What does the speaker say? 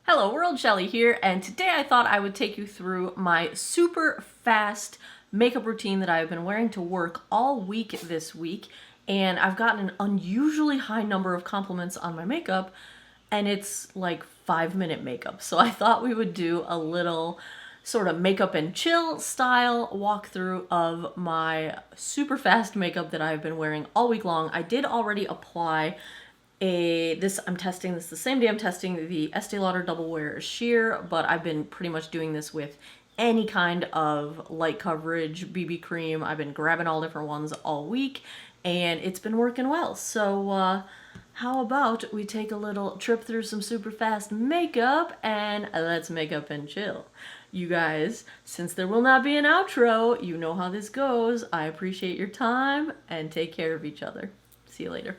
Hello world, Shelly here, and today I thought I would take you through my super fast makeup routine that I've been wearing to work all week this week, and I've gotten an unusually high number of compliments on my makeup, and it's like 5-minute makeup. So I thought we would do a little sort of makeup and chill style walkthrough of my super fast makeup that I've been wearing all week long. I did already apply I'm testing this the same day I'm testing the Estee Lauder Double Wear Sheer, but I've been pretty much doing this with any kind of light coverage BB cream. I've been grabbing all different ones all week, and it's been working well. So how about we take a little trip through some super fast makeup, and let's make up and chill. You guys, since there will not be an outro, you know how this goes. I appreciate your time, and take care of each other. See you later.